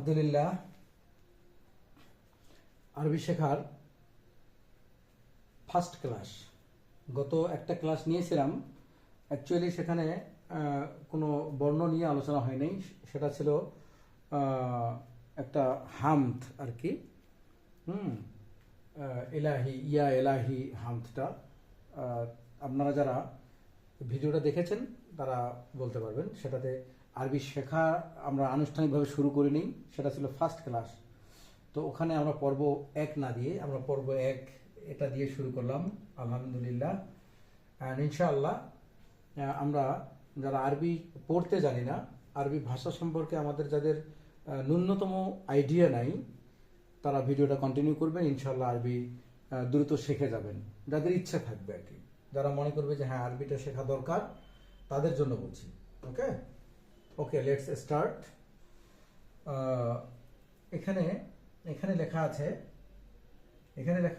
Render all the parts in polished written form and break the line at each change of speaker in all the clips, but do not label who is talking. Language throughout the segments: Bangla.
আলহামদুলিল্লাহ, আরবি শেখার ফার্স্ট ক্লাস। গত একটা ক্লাস নিয়েছিলাম, অ্যাকচুয়ালি সেখানে কোনো বর্ণ নিয়ে আলোচনা হয়নি। সেটা ছিল একটা হামদ আর কি। এলাহি, ইয়া এলাহি হামদটা আপনারা যারা ভিডিওটা দেখেছেন তারা বলতে পারবেন। সেটাতে আরবি শেখা আমরা আনুষ্ঠানিকভাবে শুরু করিনি, সেটা ছিল ফার্স্ট ক্লাস। তো ওখানে আমরা পর্ব 1 না দিয়ে আমরা পর্ব 1 এটা দিয়ে শুরু করলাম আলহামদুলিল্লাহ। অ্যান্ড ইনশাআল্লাহ আমরা যারা আরবি পড়তে জানি না, আরবি ভাষা সম্পর্কে আমাদের যাদের ন্যূনতম আইডিয়া নাই, তারা ভিডিওটা কন্টিনিউ করবেন। ইনশাআল্লাহ আরবি দ্রুত শিখে যাবেন, যাদের ইচ্ছা থাকবে আর কি। যারা মনে করবে যে হ্যাঁ আরবিটা শেখা দরকার, তাদের জন্য বলছি। ওকে ওকে, লেটস স্টার্ট। এখানে এখানে লেখা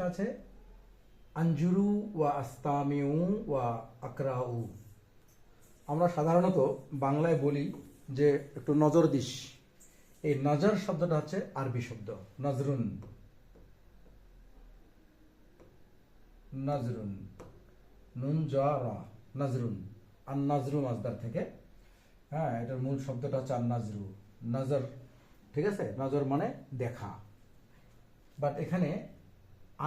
আছে আঞ্জুরু ওয়া আস্তামিউ ওয়া আকরাউ। আমরা সাধারণত বাংলায় বলি যে একটু নজর দিস। এই নজর শব্দটা হচ্ছে আরবি শব্দ, নজরুন। নজরুন, নুন জ র, নজরুন। আর নজরু মাজদার থেকে, হ্যাঁ, এটার মূল শব্দটা হচ্ছে আর নজরু, নজর। ঠিক আছে, নজর মানে দেখা। বাট এখানে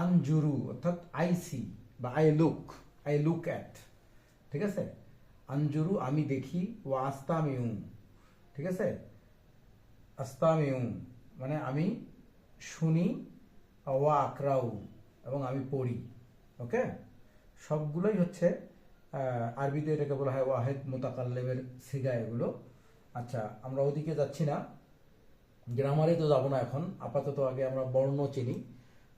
আনজুরু অর্থাৎ আই সি বা আই লুক অ্যাট। ঠিক আছে, আনজুরু আমি দেখি, ও আস্তামিউ, ঠিক আছে, আস্তামিউ মানে আমি শুনি, ওয়া আকরাউ এবং আমি পড়ি। ওকে, সবগুলোই হচ্ছে আরবিতে এটাকে বলা হয় ওয়াহেদ মুতাকাল্লিমের সিগা এগুলো। আচ্ছা, আমরা ওদিকে যাচ্ছি না, গ্রামারে তো যাবো না এখন, আপাতত আগে আমরা বর্ণ চিনি।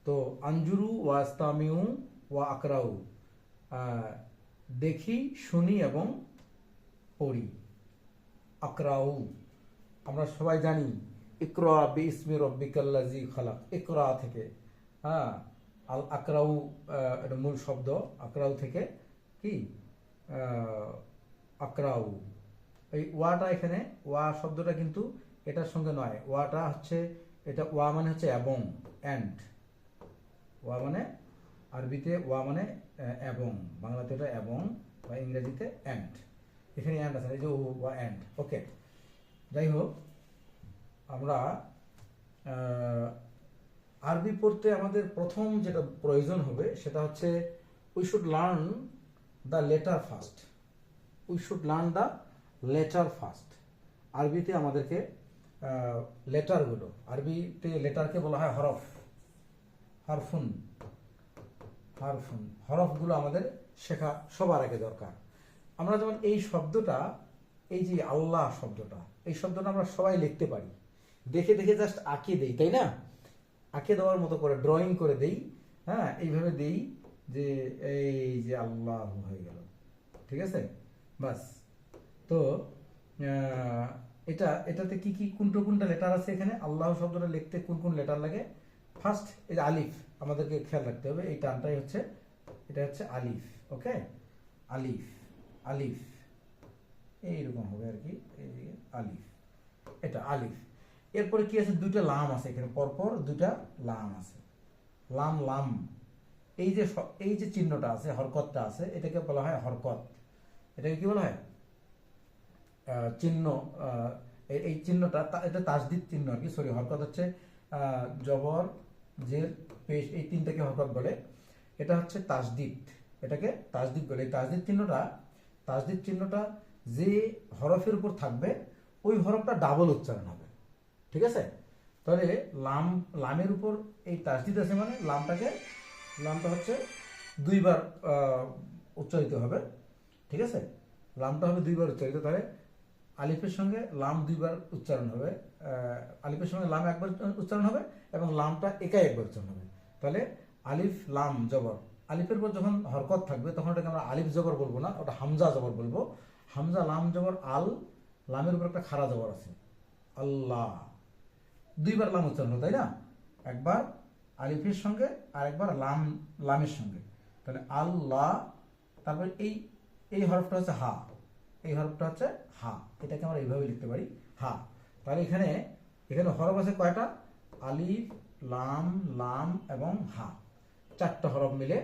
তো আঞ্জুরু ওয়া আস্তামিউ ওয়া আকরাউ, দেখি, শুনি এবং পড়ি। আকরাউ আমরা সবাই জানি, ইকরা বিইসমি রাব্বিকাল্লাযী খালাক, ইকরা থেকে, হ্যাঁ। আল আকরাউ এটা মূল শব্দ, আকরাউ থেকে কি আকরাউ। এই ওয়াটা এখানে, ওয়া শব্দটা কিন্তু এটার সঙ্গে নয়। ওয়াটা হচ্ছে, এটা ওয়া মানে হচ্ছে এবং, অ্যান্ড। ওয়া মানে আরবিতে ওয়া মানে এবং, বাংলাতে এটা এবং বা ইংরেজিতে অ্যান্ড। এখানে অ্যান্ড আছে, এই যে ওয়া অ্যান্ড। ওকে, যাই হোক, আমরা আরবি পড়তে আমাদের প্রথম যেটা প্রয়োজন হবে সেটা হচ্ছে we should learn the letter first. We should learn the letter first. আরবিতে আমাদেরকে লেটারগুলো, আরবিতে লেটারকে বলা হয় হরফ, হারফুন। হরফগুলো আমাদের শেখা সবার আগে দরকার। আমরা যেমন এই শব্দটা, এই যে আল্লাহ শব্দটা, এই শব্দটা আমরা সবাই লিখতে পারি, দেখে দেখে জাস্ট আঁকে দেই, তাই না? আঁকে দেওয়ার মতো করে ড্রয়িং করে দেই, হ্যাঁ, এইভাবে দেই যে এই যে আল্লাহ হয়ে গেল। ঠিক আছে, বাস। তো এটাতে কি কি কোনটা লেটার আছে এখানে? আল্লাহ শব্দটা লিখতে কোন লেটার লাগে? ফার্স্ট এই যে আলিফ, আমাদেরকে খেয়াল রাখতে হবে, এই টানটাই হচ্ছে, এটা হচ্ছে আলিফ। ওকে, আলিফ এইরকম হবে আর কি, এই আলিফ, এটা আলিফ। এরপরে কি আছে? দুইটা লাম আছে এখানে, পরপর দুইটা লাম আছে, লাম। এই যে চিহ্নটা আছে, হরকতটা আছে, এটাকে বলা হয় হরকত। এটাকে কি বলা হয়? চিহ্ন। এই চিহ্নটা, এটা তাসদিদ চিহ্ন আর কি, সরি, হরকত হচ্ছে জবর, জের, পেশ, এই তিনটাকে হরকত বলে। এটা হচ্ছে তাসদিদ, এটাকে তাসদিদ বলে। এই তাসদিদ চিহ্নটা যে হরফের উপর থাকবে ওই হরফটা ডাবল উচ্চারণ হবে। ঠিক আছে, তাহলে লামের উপর এই তাসদিদ আছে মানে লামটা হচ্ছে দুইবার উচ্চারিত হবে। ঠিক আছে, লামটা হবে দুইবার উচ্চারিত। তাহলে আলিফের সঙ্গে লাম দুইবার উচ্চারণ হবে, আলিফের সঙ্গে লাম একবার উচ্চারণ হবে এবং লামটা একাই একবার উচ্চারণ হবে। তাহলে আলিফ লাম জবর। আলিফের পর যখন হরকত থাকবে তখন ওটাকে আমরা আলিফ জবর বলবো না, ওটা হামজা জবর বলবো। হামজা লাম জবর আল, লামের উপর একটা খাড়া জবর আছে, আল্লাহ। দুইবার লাম উচ্চারণ হবে, তাই না? একবার আলিফের সঙ্গে আর একবার লামের সঙ্গে। তাহলে আল্লাহ, তারপরে এই হরফটা হচ্ছে হা, এই হরফটা হচ্ছে হা, এটাকে আমরা এইভাবে লিখতে পারি, হা। তাহলে এখানে এখানে হরফ আছে কয়টা? আলিফ, লাম, লাম এবং হা, 4টা হরফ মিলে,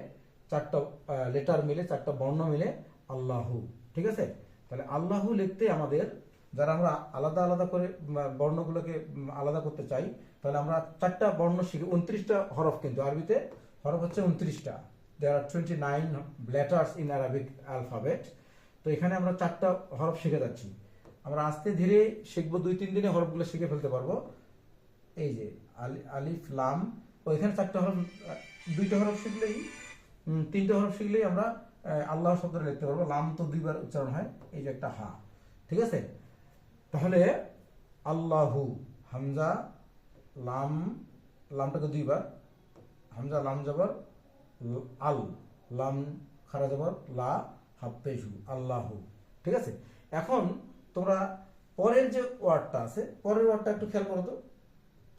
4টা লেটার মিলে, 4টা বর্ণ মিলে আল্লাহু। ঠিক আছে? তাহলে আল্লাহু লিখতে আমাদের, যারা আমরা আলাদা আলাদা করে বর্ণগুলোকে আলাদা করতে চাই, তাহলে আমরা 4টা বর্ণ শিখি। 29টা হরফ, কিন্তু আরবিতে হরফ হচ্ছে 29টা। দেয়ার আর 29 লেটার্স ইন আরবিক অ্যালফাবেট। তো এখানে আমরা 4টা হরফ শিখে যাচ্ছি। আমরা আস্তে ধীরে শিখবো, 2-3 দিনে হরফগুলো শিখে ফেলতে পারবো। এই যে আলিফ, লাম, ও এখানে 4টা হরফ, 2টা হরফ শিখলেই, 3টে হরফ শিখলেই আমরা আল্লাহ শব্দটা লিখতে পারবো। লাম তো 2বার উচ্চারণ হয়, এই যে একটা হা। ঠিক আছে? তাহলে আল্লাহু, হামজা, লাম, লামটাকে 2বার, হামজা লাম জবর আল, লাম খারা জবর লা, হাফেজু, আল্লাহু। ঠিক আছে? এখন তোমরা পরের যে ওয়ার্ডটা আছে, পরের ওয়ার্ডটা একটু খেয়াল করো তো।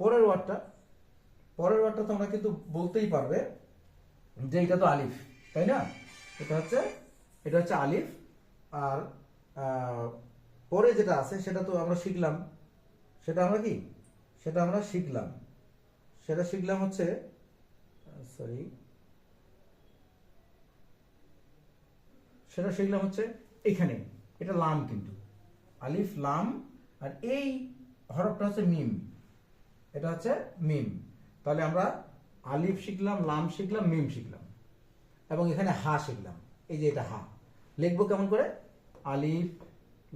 পরের ওয়ার্ডটা তোমরা কিন্তু বলতেই পারবে যে এটা তো আলিফ, তাই না? এটা হচ্ছে আলিফ। আর পরে যেটা আছে সেটা তো আমরা শিখলাম। সেটা আমরা কি, সেটা আমরা শিখলাম, সেটা শিখলাম হচ্ছে, সরি, সেটা শিখলাম হচ্ছে এখানে। এটা লাম, কিন্তু আলিফ, লাম, আর এই হরফটা হচ্ছে মিম। এটা হচ্ছে মিম। তাহলে আমরা আলিফ শিখলাম, লাম শিখলাম, মিম শিখলাম, এবং এখানে হা শিখলাম। এই যে এটা হা, লিখবো কেমন করে? আলিফ,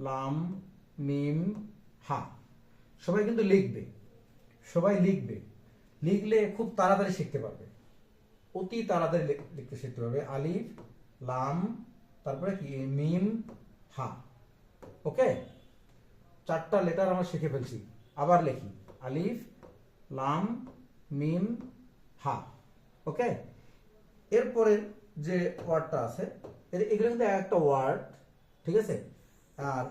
লাম, মিম, হা। সবাই কিন্তু লিখবে, সবাই লিখবে, লিখলে খুব তাড়াতাড়ি শিখতে পারবে, অতি তাড়াতাড়ি লিখতে শিখতে পারবে। আলিফ, লাম, তারপরে কি, মিম, হা। ওকে, 4টা লেটার আমরা শিখে ফেলছি। আবার লিখি, আলিফ, লাম, মিম, হা। ওকে, এরপরে যে ওয়ার্ডটা আছে, এগুলো কিন্তু একটা ওয়ার্ড। ঠিক আছে? আর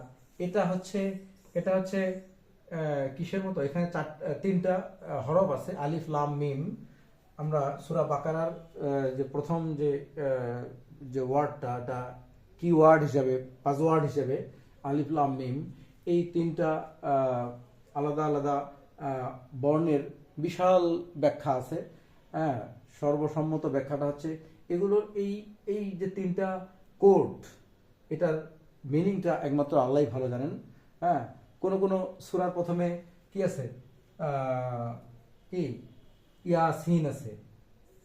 এটা হচ্ছে কিসের মতো? এখানে 3টা হরফ আছে, আলিফ, লাম, মিম। আমরা সূরা বাকারার যে প্রথম যে ওয়ার্ডটা, এটা কি ওয়ার্ড হিসাবে, পাসওয়ার্ড হিসাবে আলিফ, লাম, মিম, এই 3টা আলাদা আলাদা বর্ণের বিশাল ব্যাখ্যা আছে। হ্যাঁ, সর্বসম্মত ব্যাখ্যাটা হচ্ছে এগুলোর এই যে 3টা কোড, এটার মিনিংটা একমাত্র আল্লাহই ভালো জানেন। হ্যাঁ, কোন সূরার প্রথমে কি আছে, কি ইয়াসিন আছে,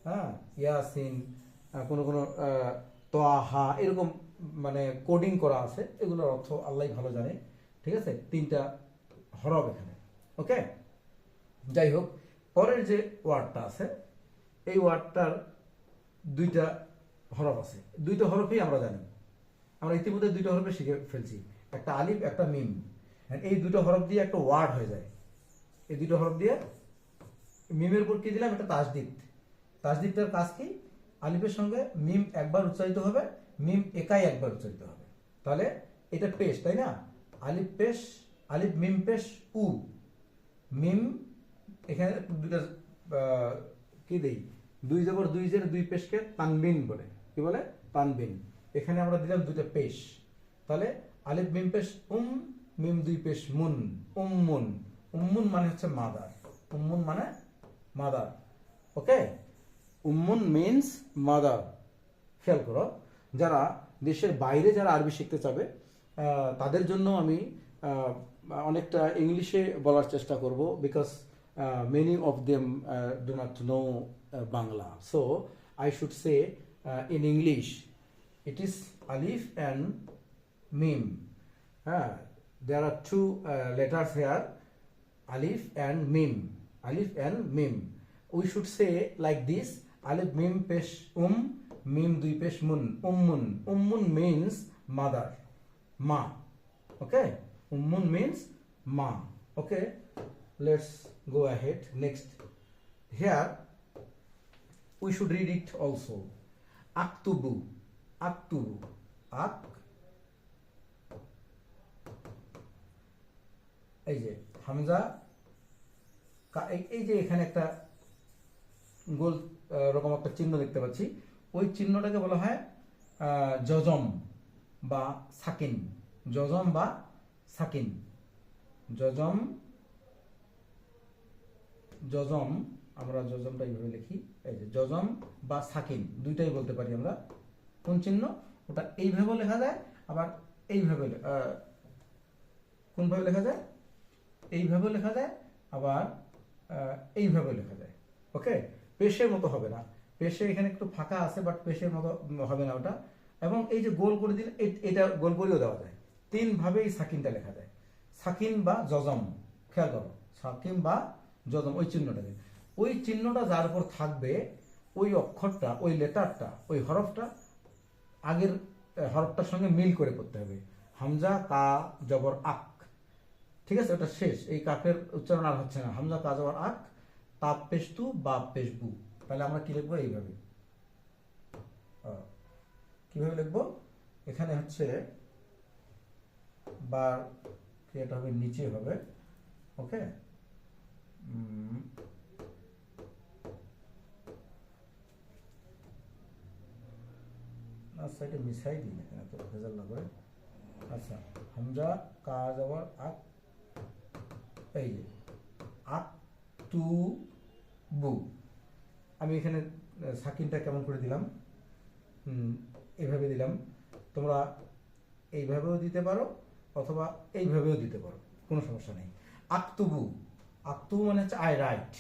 হ্যাঁ, ইয়াসিন, কোন তোহা, এরকম মানে কোডিং করা আছে। এগুলোর অর্থ আল্লাহই ভালো জানে। ঠিক আছে? 3টা হরফ এখানে। ওকে, যাই হোক, পরের যে ওয়ার্ডটা আছে, এই ওয়ার্ডটার 2টা হরফ আছে। 2টা হরফই আমরা জানি, আমরা ইতিমধ্যে 2টা হরফে শিখে ফেলছি, একটা আলিফ, একটা মিম। এই 2টা হরফ দিয়ে একটা ওয়ার্ড হয়ে যায়। এই 2টা হরফ দিয়ে, মিমের উপর কি দিলাম, একটা তাসদিদ। তাসদিদটার কাজ কি? আলিফের সঙ্গে মিম একবার উচ্চারিত হবে, মিম একাই একবার উচ্চারিত হবে। তাহলে এটা পেশ, তাই না? আলিফ পেশ, আলিফ মিম পেশ উ, মিম, এখানে 2টা কি দেই, 2 জবর 2 জের 2 পেশকে তানবিন বলে। কি বলে? তানবিন। এখানে আমরা দিলাম 2টা পেশ। তাহলে আলিফ মিম পেশ মিম 2 পেশ মুন, উম্মুন। উম্মুন মানে হচ্ছে মাদার, উম্মুন মানে মাদার। ওকে, উম্মুন মিন্স মাদার। খেয়াল করো, যারা দেশের বাইরে যারা আরবি শিখতে চাবে, তাদের জন্য আমি অনেকটা ইংলিশে বলার চেষ্টা করব, because many of them do not know Bangla. So I should say in English, it is alif and mim. There are 2 letters here, alif and mim. Alif and mim. We should say like this: alif mim pesh mim 2 pesh mun, ummun. Ummun means mother, ma. Okay, ummun means ma. Okay, let's go ahead. Next, here we should read it also. Aktubu, aktubu, ak, এই যে হামজা, এই যে এখানে একটা গোল রকম একটা চিহ্ন দেখতে পাচ্ছি, ওই চিহ্নটাকে বলা হয় জজম বা সাকিন। জজম বা সাকিন, জজম জজম, আমরা জজমটা এইভাবে লিখি, এই যে জজম বা সাকিন দুইটাই বলতে পারি আমরা। কোন চিহ্ন? ওটা এইভাবে লেখা যায়, আবার এইভাবে কোনভাবে লেখা যায়? এইভাবে লেখা যায়, আবার এইভাবে লেখা যায়। ওকে, পেশের মতো হবে না, পেশে এখানে একটু ফাঁকা আছে, বাট পেশের মতো হবে না ওটা। এবং এই যে গোল করে দিলে এটা গোল করেও দেওয়া যায়। তিন ভাবে এই সাকিনটা লেখা যায়, সাকিন বা জজম। খেয়াল করো, সাকিন বা জজম, ওই চিহ্নটাকে, ওই চিহ্নটা যার উপর থাকবে, ওই অক্ষরটা, ওই লেটারটা, ওই হরফটা আগের হরফটার সঙ্গে মিল করে পড়তে হবে। হামজা কা জবর আক, ঠিক আছে, ওটা শেষ, এই কাফের উচ্চারণ আর হচ্ছে না। হামজা কা জবর আক, তাপ পেশতু বাপ পেশবু। তাহলে আমরা কি লিখবো? এইভাবে। কিভাবে লিখবো? এখানে হচ্ছে বার ক্রিয়াটা হবে নিচে হবে। ওকে, সাইডে মিশাই দিই না, এখানে তো ভেজাল না করে। আচ্ছা, হামজা কা জবর আক, এই যে আক তু বু। আমি এখানে সাকিনটা কেমন করে দিলাম? এইভাবে দিলাম। তোমরা এইভাবেও দিতে পারো, অথবা এইভাবেও দিতে পারো, কোনো সমস্যা নেই। আক্তুবু, আক্তুবু মানে হচ্ছে আই রাইট,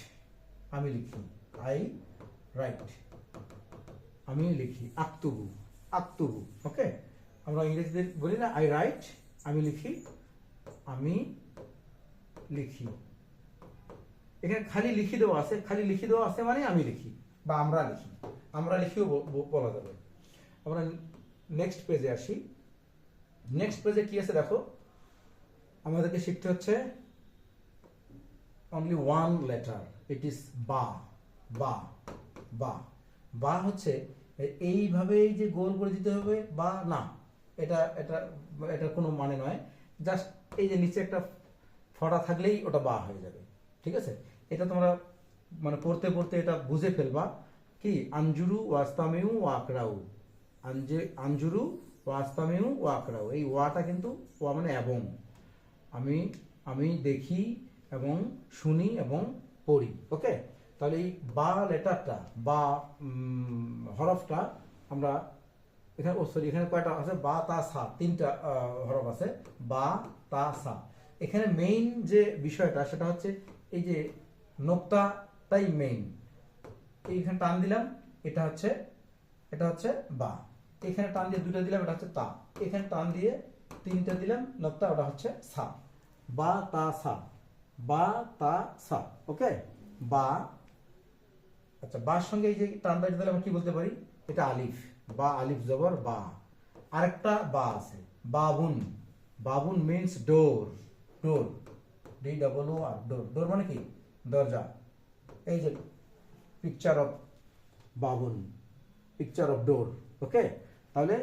আমি লিখি, আই রাইট, আমি লিখি, আক্তুবু, আক্তুবু। ওকে, আমরা ইংরেজিতে বলি না আই রাইট, আমি লিখি, আমি লিখি। এখানে খালি লিখি দেওয়া আছে, খালি লিখি দেওয়া আছে মানে আমি লিখি বা আমরা লিখি, আমরা লিখিও বলা যাবে। আমরা নেক্সট পেজে আসি। নেক্সট পেজে কি আছে দেখো, আমাদেরকে শিখতে হচ্ছে only one letter, it is বা। বা, বা, বা হচ্ছে এইভাবেই যে গোল করে দিতে হবে বা না, এটা এটা এটা কোনো মানে নয়। জাস্ট এই যে নিচে একটা ফড়া থাকলেই ওটা বা হয়ে যাবে, ঠিক আছে। এটা তোমরা মানে পড়তে পড়তে এটা বুঝে ফেলবা। কি? আঞ্জুরু ওয়াস্তামিউ ওয়াকরাউ, আঞ্জুরু ওয়াস্তামিউ ওয়াকরাউ, এই ওয়াটা কিন্তু ওয়া মানে এবং। আমি আমি দেখি এবং শুনি এবং পড়ি। ওকে, তাহলে এই বা লেটারটা বা হরফটা আমরা এখানে, ও সরি, এখানে কয়টা আছে? বা তা সা, তিনটা হরফ আছে, বা তা সা। এখানে মেইন যে বিষয়টা সেটা হচ্ছে এই যে নোক্তাটাই মেইন। এইখানে টান দিলাম, এটা হচ্ছে বা। এখানে টান দিয়ে দুটো দিলাম, এটা হচ্ছে তা। এখানে টান দিয়ে তিনটা দিলাম নোক্তা, ওটা হচ্ছে সা। বা তা সা, বা তা সা। ওকে, বা। আচ্ছা, বার সঙ্গে এই যে টানটা দিলে আমরা কি বলতে পারি? এটা আলিফ, বা আলিফ জবর বা। আরেকটা বা আছে, বাবুন। বাবুন means door, door, D double O R, door. Door মানে কি? দরজা। এই যে পিকচার অফ বাবুন, পিকচার অফ ডোর। ওকে, তাহলে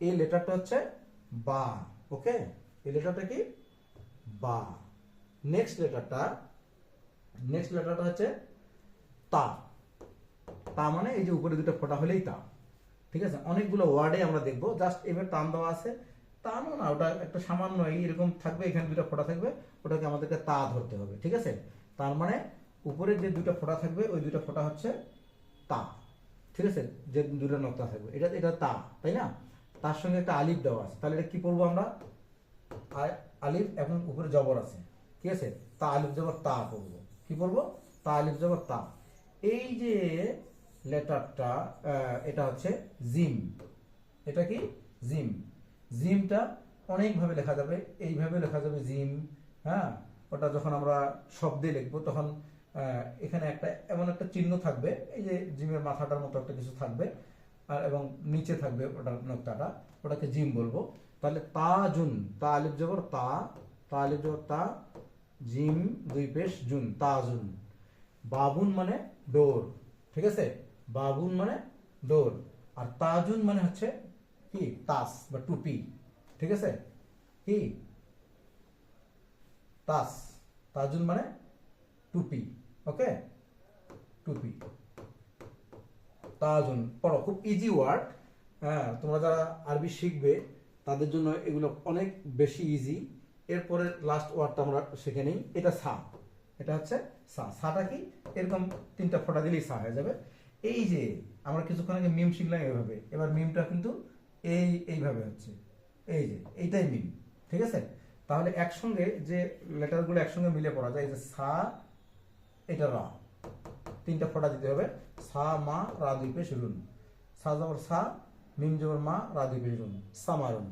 এই লেটারটা হচ্ছে বা। ওকে, এই লেটারটা কি? বা। নেক্সট লেটারটা হচ্ছে তা। তা মানে এই যে উপরে দুটো ফোঁটা হলেই তা, ঠিক আছে। অনেকগুলো ওয়ার্ডে আমরা দেখবো, জাস্ট এবার টান দেওয়া আছে, টানও না, ওটা একটা সামান্য এইরকম থাকবে, এখানে দুটো ফোঁটা থাকবে, ওটাকে আমাদেরকে তা ধরতে হবে, ঠিক আছে। তার মানে উপরে যে দুটো ফোঁটা থাকবে, ওই দুটো ফোঁটা হচ্ছে তা, ঠিক আছে। যে দুটো নোক্তা থাকবে, এটা এটা তা, তাই না? তার সঙ্গে একটা আলিফ দেওয়া আছে, তাহলে এটা কি পড়বো আমরা? আলিফ এবং উপরে জবর আছে, ঠিক আছে। তা আলিফ জবর তা পড়বো। কি পড়বো? তা আলিফ জবর তা। এই যে লেটারটা, এটা হচ্ছে জিম। এটা কি? জিম। জিমটা অনেকভাবে লেখা যাবে, এইভাবে লেখা যাবে জিম। হ্যাঁ, ওটা যখন আমরা শব্দে লিখবো তখন এখানে একটা এমন একটা চিহ্ন থাকবে, এই যে জিমের মাথাটার মতো একটা কিছু থাকবে, আর এবং নিচে থাকবে ওটার নোক্তাটা, ওটাকে জিম বলবো। তাহলে তাজুন, তা আলিফ জবর তা, তা আলিফ জবর তা, জিম দুই পেশ জুন, তাজুন। বাবুন মানে ডোর, ঠিক আছে। বাবুন মানে ডোর, আর তাজুন মানে হচ্ছে কি? তাস বা টুপি, ঠিক আছে। কি? তাস। তাজুন মানে টুপি। ওকে, টুপি, তাজুন। পড়ো, খুব ইজি ওয়ার্ড। হ্যাঁ, তোমরা যারা আরবি শিখবে তাদের জন্য এগুলো অনেক বেশি ইজি। এরপরে লাস্ট ওয়ার্ডটা আমরা শিখে নিই, এটা সা। এটা হচ্ছে সা। সাটা কি এরকম তিনটা ফোঁটা দিলেই সা হয়ে যাবে। এই যে আমরা কিছুক্ষণ আগে মিম শিখলাম এভাবে, এবার মিমটা কিন্তু এইভাবে হচ্ছে, এই যে এইটাই মিম। ঠিক আছে, তাহলে একসঙ্গে যে লেটারগুলো একসঙ্গে মিলে পড়া যায়, এই যে সা, এটা রা, তিনটা ফোঁটা দিতে হবে। সা মা রা দুই পেশ রুন, সা জবর সা, মিম জবর মা, রা দুই পেশ রুন, সামারুন।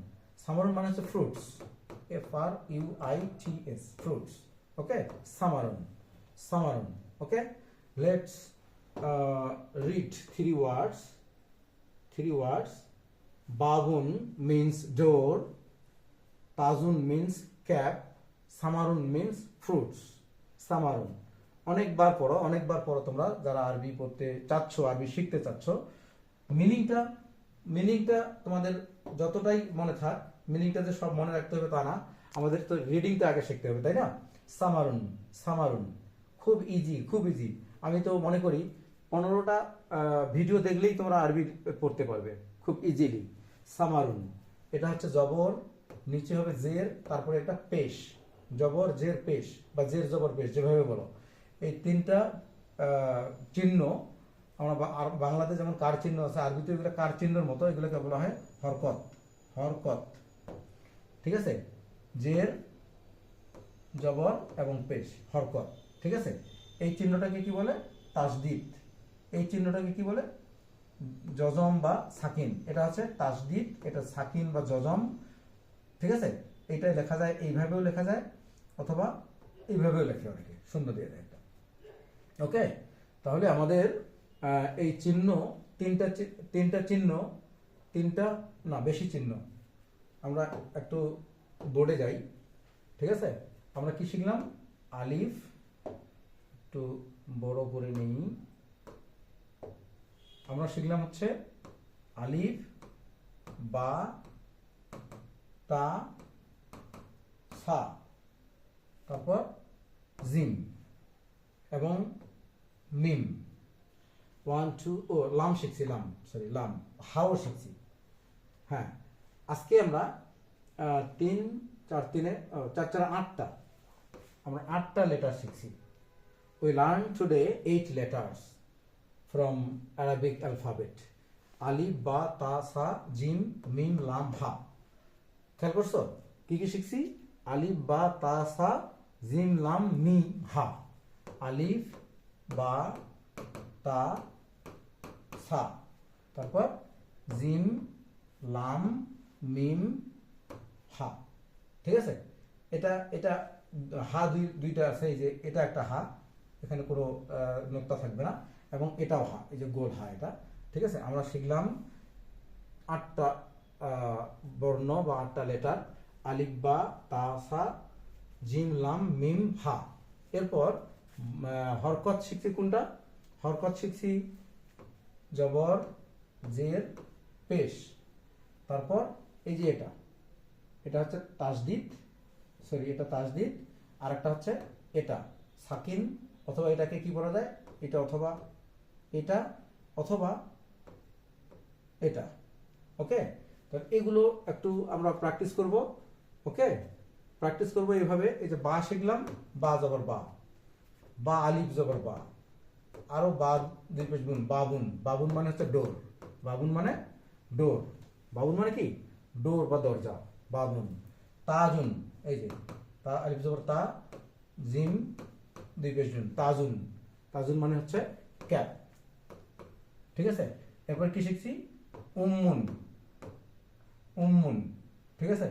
সামারুন মানে হচ্ছে ফ্রুটস, FRUITS, ফ্রুটস। ওকে, সামারুন, সামারুন। Okay, let's read three words. Babun means door, Tajun means cap, Samarun means fruits. সামারুন অনেকবার পড়ো তোমরা যারা আরবি পড়তে চাচ্ছ, আরবি শিখতে চাচ্ছ। মিনিংটা তোমাদের যতটাই মনে থাক, মিনিংটা যে সব মনে রাখতে হবে তা না, আমাদের তো রিডিংটা আগে শিখতে হবে, তাই না? সামারুন, সামারুন, খুব ইজি। আমি তো মনে করি 15টা ভিডিও দেখলেই তোমরা আরবি পড়তে পারবে খুব ইজিলি। সামারুন, এটা হচ্ছে জবর, নিচে হবে জের, তারপরে একটা পেশ, জবর জের পেশ বা জের জবর পেশ, যেভাবে বলো। এই তিনটা চিহ্ন আমরা বাংলাতে যেমন কার চিহ্ন আছে, আরবিতে এগুলো কার চিহ্নের মতো, এগুলোকে বলা হয় হরকত। হরকত, ঠিক আছে, জের জবর এবং পেশ, হরকত। ঠিক আছে, এই চিহ্নটাকে কি বলে? তাসদিদ। এই চিহ্নটাকে কি বলে? জজম বা সাকিন। এটা হচ্ছে তাসদিদ, এটা সাকিন বা জজম। ঠিক আছে, এটা লেখা যায়, এইভাবেও লেখা যায়, অথবা এইভাবেও লেখে অনেকে, শূন্য দিয়ে দেয় একটা। ওকে, তাহলে আমাদের এই চিহ্ন, তিনটা না বেশি চিহ্ন। আমরা একটু বোর্ডে যাই। ঠিক আছে, আমরা কি শিখলাম? আলিফ, একটু বড় করে নেই, আমরা শিখলাম হচ্ছে আলিফ, বা, তা, সা, তারপর জিম এবং মিম। 1 2 ও লাম শিখছি, লাম, হাও শিখছি। হ্যাঁ, আজকে আমরা 3 4 3 4 4 8টা, আমরা 8টা লেটার শিখছি। We learned today 8 letters from Arabic alphabet. আলিফ, বা, তা, সা, জিম, মিম, লাম, হা। খেয়াল করছো কি কি শিখছি? আলিফ, বা, তা, সা, জিম, লাম, মিম, হা। আলিফ, বা, তা, সা, তারপর জিম, লাম, মিম, হা। ঠিক আছে, এটা হা দুইটা আছে, এই যে এটা একটা হা, এখানে কোনো নোক্তা থাকবে না, এবং এটাও হা, এই যে গোল হা এটা। ঠিক আছে, আমরা শিখলাম 8টা বর্ণ বা 8টা লেটার, আলিফ, বা, তা, সা, জিম, লাম, মিম, হা। এরপর হরকত শিখছি। কোনটা হরকত শিখছি? জবর, জের, পেশ, তারপর এই যে এটা হচ্ছে তাসদিদ, এটা তাসদিদ, আর একটা হচ্ছে এটা সাকিন, অথবা এটাকে কি বলা যায়? এটা অথবা এটা, অথবা এটা। ওকে, তো এগুলো একটু আমরা প্র্যাকটিস করব। ওকে, প্র্যাকটিস করব এইভাবে। এই যে বা শিখলাম, বা জবর বা, বা আলিফ জবর বা, আরো বা দুই পেশ বুন, বাবুন। বাবুন মানে হচ্ছে ডোর, বাবুন মানে ডোর, বাবুন মানে কি? ডোর বা দরজা, বাবুন। তাজুন, এই যে তা আলিফ জবর তা, জিম দুই পেশ জুন, তাজুন। তাজুন মানে হচ্ছে ক্যাপ। ঠিক আছে, এরপর কি শিখছি? উম্মুন, উম্মুন। ঠিক আছে,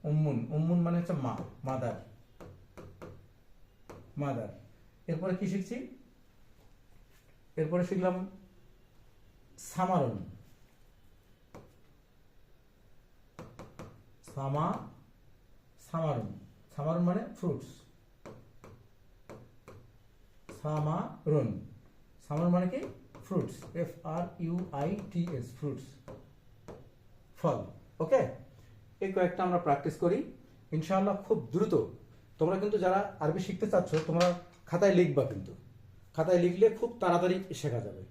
উম্মুন মানে হচ্ছে মা, মাদার, মাদার। এরপরে কি শিখছি? এরপরে শিখলাম সামারুন, সামারুন। সামারুন মানে ফ্রুটস, সামারুন। সামারুন মানে কি? ফ্রুটস, FRUITS, ফ্রুটস, ফল। ওকে, এই কয়েকটা আমরা প্র্যাকটিস করি ইনশাআল্লাহ খুব দ্রুত। তোমরা কিন্তু যারা আরবি শিখতে চাচ্ছ, তোমরা খাতায় লিখবা, কিন্তু খাতায় লিখলে খুব তাড়াতাড়ি শেখা যাবে।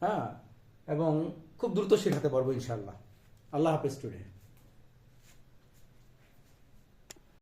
হ্যাঁ, এবং খুব দ্রুত শেখাতে পারবো ইনশাআল্লাহ। আল্লাহ হাফেজ টুডে।